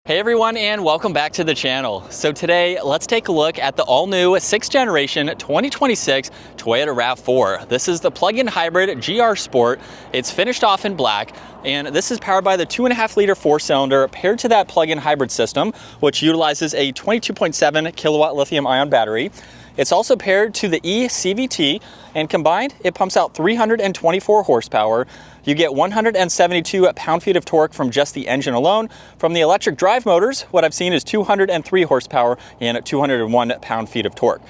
Hey everyone, and welcome back to the channel. So today, let's take a look at the all-new 6th generation 2026 Toyota RAV4. This is the plug-in hybrid GR Sport. It's finished off in black, and this is powered by the 2.5-liter 4-cylinder paired to that plug-in hybrid system, which utilizes a 22.7 kilowatt lithium-ion battery. It's also paired to the eCVT, and combined, it pumps out 324 horsepower. You get 172 pound-feet of torque from just the engine alone. From the electric drive motors, what I've seen is 203 horsepower and 201 pound-feet of torque.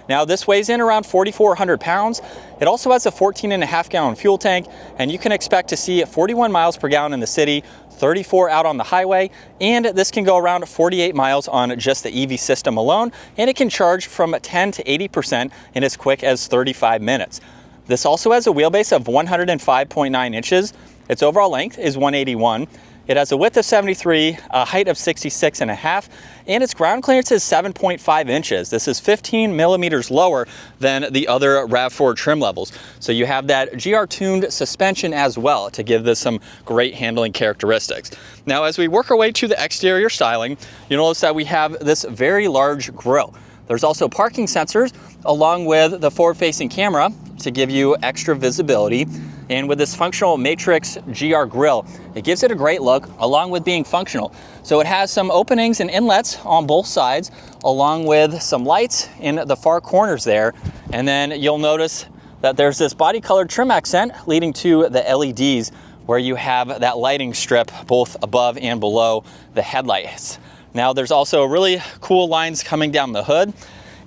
Now, this weighs in around 4,400 pounds. It also has a 14.5-gallon fuel tank, and you can expect to see 41 miles per gallon in the city, 34 out on the highway, and this can go around 48 miles on just the EV system alone, and it can charge from 10 to 80% in as quick as 35 minutes. This also has a wheelbase of 105.9 inches. Its overall length is 181. It has a width of 73, a height of 66.5, and its ground clearance is 7.5 inches. This is 15 millimeters lower than the other RAV4 trim levels. So you have that GR-tuned suspension as well to give this some great handling characteristics. Now, as we work our way to the exterior styling, you'll notice that we have this very large grille. There's also parking sensors along with the forward-facing camera to give you extra visibility. And with this functional matrix GR grille, it gives it a great look along with being functional. So it has some openings and inlets on both sides, along with some lights in the far corners there. And then you'll notice that there's this body colored trim accent leading to the LEDs, where you have that lighting strip both above and below the headlights. Now, there's also really cool lines coming down the hood.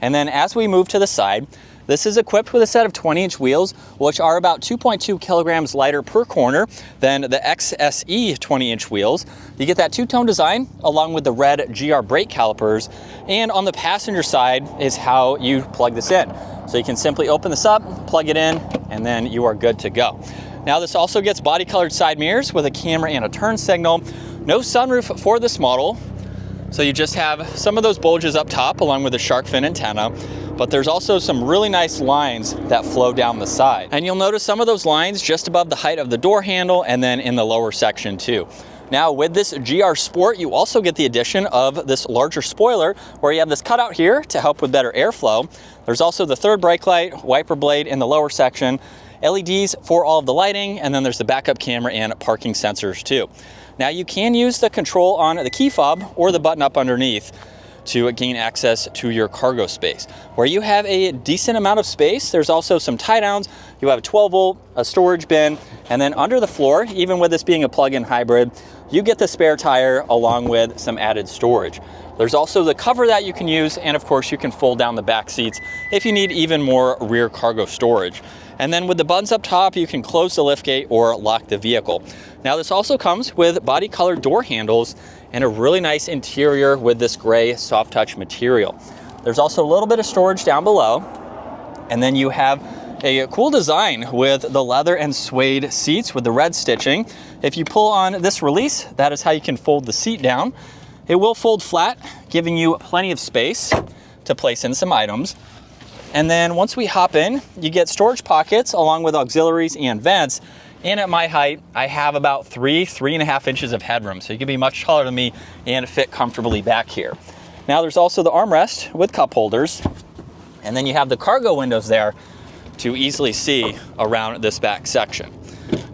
And then as we move to the side, this is equipped with a set of 20-inch wheels, which are about 2.2 kilograms lighter per corner than the XSE 20-inch wheels. You get that two-tone design along with the red GR brake calipers. And on the passenger side is how you plug this in. So you can simply open this up, plug it in, and then you are good to go. Now, this also gets body-colored side mirrors with a camera and a turn signal. No sunroof for this model. So you just have some of those bulges up top along with the shark fin antenna, but there's also some really nice lines that flow down the side. And you'll notice some of those lines just above the height of the door handle and then in the lower section too. Now, with this GR Sport, you also get the addition of this larger spoiler where you have this cutout here to help with better airflow. There's also the third brake light, wiper blade in the lower section, LEDs for all of the lighting, and then there's the backup camera and parking sensors too. Now, you can use the control on the key fob or the button up underneath to gain access to your cargo space. Where you have a decent amount of space, there's also some tie downs. You have a 12-volt, a storage bin, and then under the floor, even with this being a plug-in hybrid, you get the spare tire along with some added storage. There's also the cover that you can use, and of course you can fold down the back seats if you need even more rear cargo storage. And then with the buttons up top, you can close the liftgate or lock the vehicle. Now, this also comes with body colored door handles and a really nice interior with this gray soft touch material. There's also a little bit of storage down below. And then you have a cool design with the leather and suede seats with the red stitching. If you pull on this release, that is how you can fold the seat down. It will fold flat, giving you plenty of space to place in some items. And then once we hop in, you get storage pockets along with auxiliaries and vents. And at my height, I have about 3.5 inches of headroom. So you can be much taller than me and fit comfortably back here. Now, there's also the armrest with cup holders. And then you have the cargo windows there to easily see around this back section.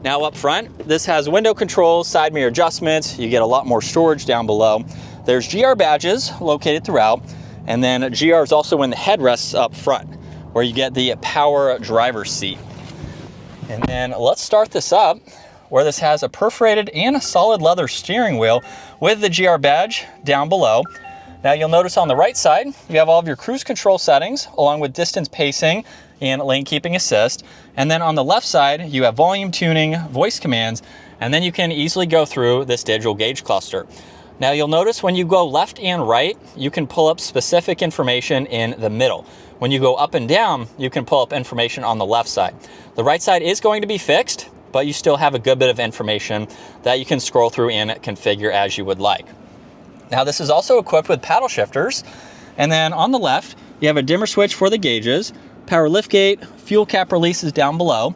Now, up front, this has window controls, side mirror adjustments. You get a lot more storage down below. There's GR badges located throughout. And then GR is also in the headrests up front, where you get the power driver's seat. And then let's start this up, where this has a perforated and a solid leather steering wheel with the GR badge down below. Now, you'll notice on the right side, you have all of your cruise control settings, along with distance pacing and lane keeping assist. And then on the left side, you have volume tuning, voice commands, and then you can easily go through this digital gauge cluster. Now, you'll notice when you go left and right, you can pull up specific information in the middle. When you go up and down, you can pull up information on the left side. The right side is going to be fixed, but you still have a good bit of information that you can scroll through and configure as you would like. Now, this is also equipped with paddle shifters. And then on the left, you have a dimmer switch for the gauges, power liftgate, fuel cap releases down below.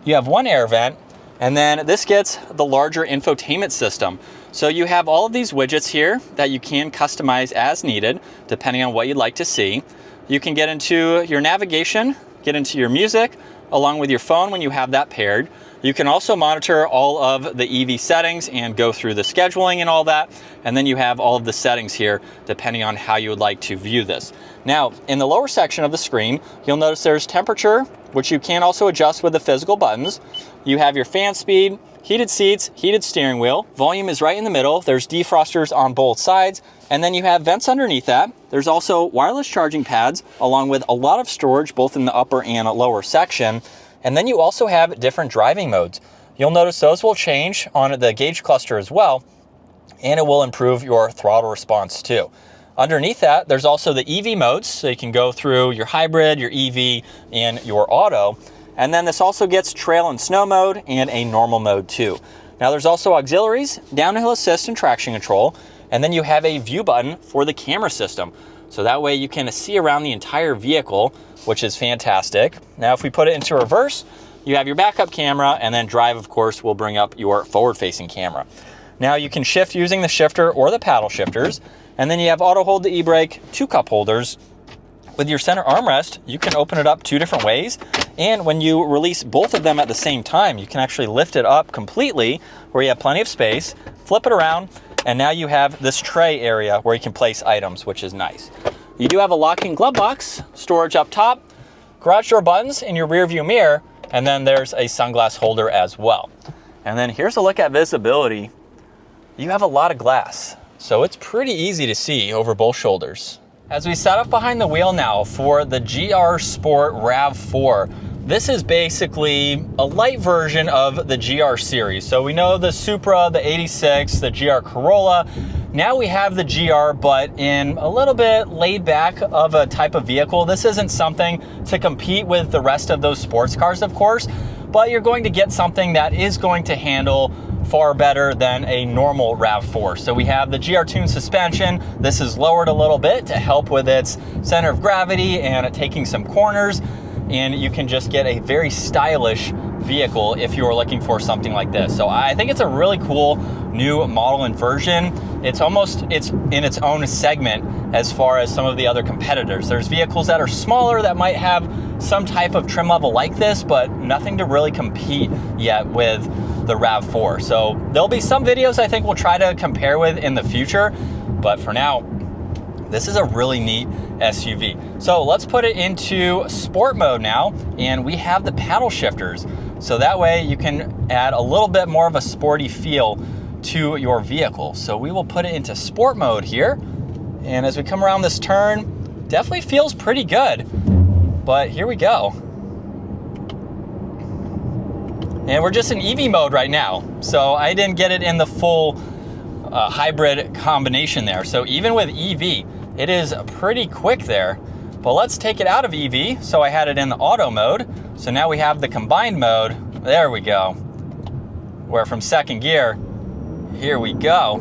You have one air vent, and then this gets the larger infotainment system. So you have all of these widgets here that you can customize as needed, depending on what you'd like to see. You can get into your navigation, get into your music, along with your phone when you have that paired. You can also monitor all of the EV settings and go through the scheduling and all that. And then you have all of the settings here, depending on how you would like to view this. Now, in the lower section of the screen, you'll notice there's temperature, which you can also adjust with the physical buttons. You have your fan speed, heated seats, heated steering wheel. Volume is right in the middle. There's defrosters on both sides. And then you have vents underneath that. There's also wireless charging pads, along with a lot of storage, both in the upper and lower section. And then you also have different driving modes. You'll notice those will change on the gauge cluster as well, and it will improve your throttle response too. Underneath that, there's also the EV modes, so you can go through your hybrid, your EV, and your auto. And then this also gets trail and snow mode and a normal mode too. Now there's also auxiliaries, downhill assist, and traction control. And then you have a view button for the camera system. So that way you can see around the entire vehicle, which is fantastic. Now, if we put it into reverse, you have your backup camera, and then drive, of course, will bring up your forward-facing camera. Now, you can shift using the shifter or the paddle shifters, and then you have auto hold the e-brake, 2 cup holders. With your center armrest, you can open it up 2 different ways, and when you release both of them at the same time, you can actually lift it up completely, where you have plenty of space, flip it around, and now you have this tray area where you can place items, which is nice. You do have a locking glove box, storage up top, garage door buttons in your rear view mirror, and then there's a sunglass holder as well. And then here's a look at visibility. You have a lot of glass, so it's pretty easy to see over both shoulders. As we set up behind the wheel now for the GR Sport RAV4, this is basically a light version of the GR series. So we know the Supra, the 86, the GR Corolla. Now we have the GR, but in a little bit laid back of a type of vehicle. This isn't something to compete with the rest of those sports cars, of course, but you're going to get something that is going to handle far better than a normal RAV4. So we have the GR Tune suspension. This is lowered a little bit to help with its center of gravity and taking some corners. And you can just get a very stylish vehicle if you are looking for something like this. So I think it's a really cool new model and version. It's in its own segment as far as some of the other competitors. There's vehicles that are smaller that might have some type of trim level like this, but nothing to really compete yet with the RAV4. So there'll be some videos I think we'll try to compare with in the future, but for now, this is a really neat SUV. So let's put it into sport mode now, and we have the paddle shifters. So that way you can add a little bit more of a sporty feel to your vehicle. So we will put it into sport mode here. And as we come around this turn, definitely feels pretty good, but here we go. And we're just in EV mode right now. So I didn't get it in the full hybrid combination there. So even with EV, it is pretty quick there. But let's take it out of EV. So I had it in the auto mode. So now we have the combined mode. There we go. Where from second gear, here we go.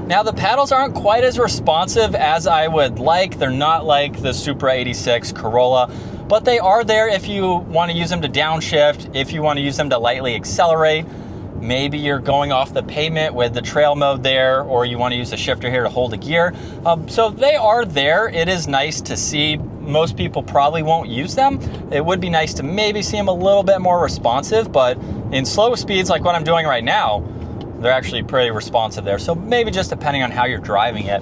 Now the paddles aren't quite as responsive as I would like. They're not like the Supra 86 Corolla, but they are there if you want to use them to downshift, if you want to use them to lightly accelerate. Maybe you're going off the pavement with the trail mode there, or you want to use the shifter here to hold a gear. So they are there. It is nice to see. Most people probably won't use them. It would be nice to maybe see them a little bit more responsive, but in slow speeds like what I'm doing right now, they're actually pretty responsive there. So maybe just depending on how you're driving it.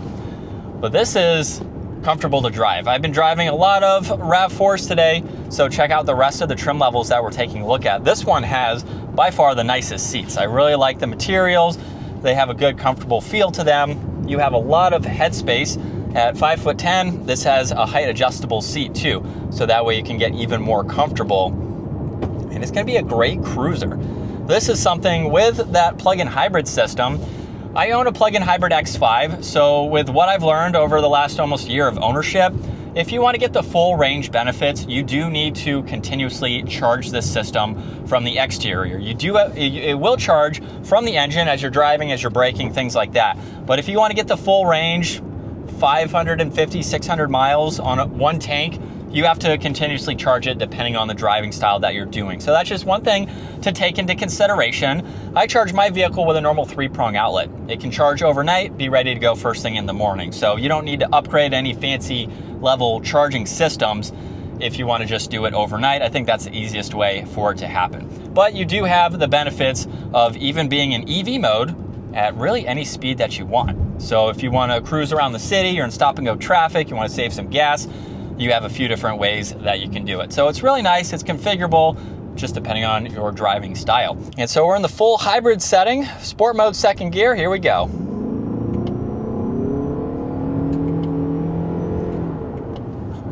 But this is comfortable to drive. I've been driving a lot of RAV4s today, so check out the rest of the trim levels that we're taking a look at. This one has by far the nicest seats. I really like the materials. They have a good, comfortable feel to them. You have a lot of headspace. At 5'10", this has a height adjustable seat too, so that way you can get even more comfortable. And it's gonna be a great cruiser. This is something with that plug-in hybrid system. I own a plug-in hybrid X5, so with what I've learned over the last almost year of ownership, if you want to get the full range benefits, you do need to continuously charge this system from the exterior. It will charge from the engine as you're driving, as you're braking, things like that. But if you want to get the full range, 550, 600 miles on one tank, you have to continuously charge it depending on the driving style that you're doing. So that's just one thing to take into consideration. I charge my vehicle with a normal 3-prong outlet. It can charge overnight, be ready to go first thing in the morning. So you don't need to upgrade any fancy level charging systems if you want to just do it overnight. I think that's the easiest way for it to happen. But you do have the benefits of even being in EV mode at really any speed that you want. So if you want to cruise around the city, you're in stop and go traffic, you want to save some gas, you have a few different ways that you can do it. So it's really nice, it's configurable, just depending on your driving style. And so we're in the full hybrid setting, sport mode, second gear, here we go.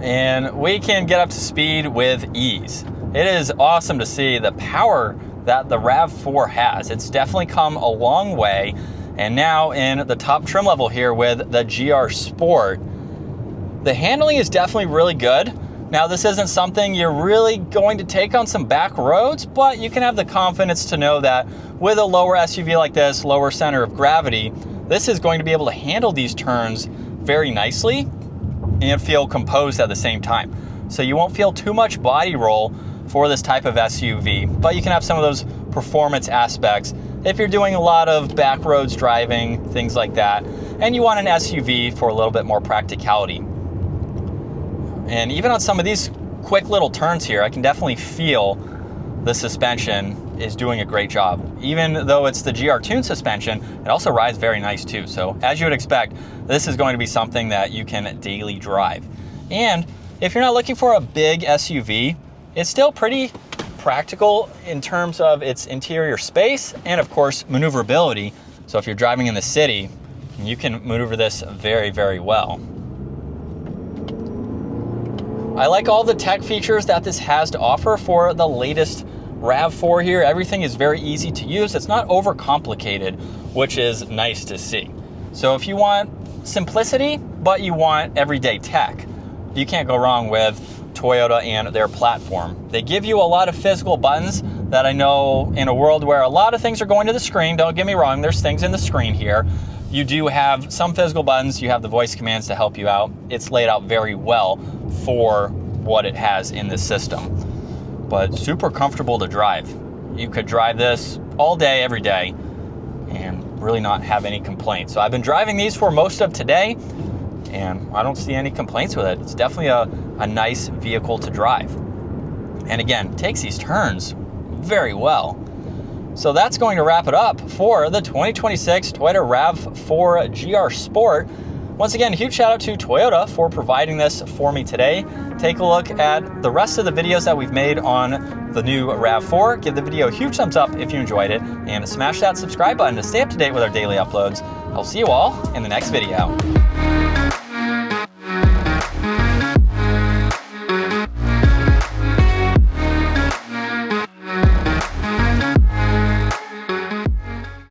And we can get up to speed with ease. It is awesome to see the power that the RAV4 has. It's definitely come a long way. And now in the top trim level here with the GR Sport, the handling is definitely really good. Now this isn't something you're really going to take on some back roads, but you can have the confidence to know that with a lower SUV like this, lower center of gravity, this is going to be able to handle these turns very nicely and feel composed at the same time. So you won't feel too much body roll for this type of SUV, but you can have some of those performance aspects if you're doing a lot of back roads driving, things like that, and you want an SUV for a little bit more practicality. And even on some of these quick little turns here, I can definitely feel the suspension is doing a great job. Even though it's the GR Tune suspension, it also rides very nice too. So as you would expect, this is going to be something that you can daily drive. And if you're not looking for a big SUV, it's still pretty practical in terms of its interior space and of course maneuverability. So if you're driving in the city, you can maneuver this very, very well. I like all the tech features that this has to offer for the latest RAV4 here. Everything is very easy to use. It's not overcomplicated, which is nice to see. So if you want simplicity, but you want everyday tech, you can't go wrong with Toyota and their platform. They give you a lot of physical buttons that I know in a world where a lot of things are going to the screen, don't get me wrong, there's things in the screen here. You do have some physical buttons, you have the voice commands to help you out. It's laid out very well for what it has in this system. But super comfortable to drive. You could drive this all day, every day, and really not have any complaints. So I've been driving these for most of today, and I don't see any complaints with it. It's definitely a nice vehicle to drive. And again, takes these turns very well. So that's going to wrap it up for the 2026 Toyota RAV4 GR Sport. Once again, huge shout out to Toyota for providing this for me today. Take a look at the rest of the videos that we've made on the new RAV4. Give the video a huge thumbs up if you enjoyed it, and smash that subscribe button to stay up to date with our daily uploads. I'll see you all in the next video.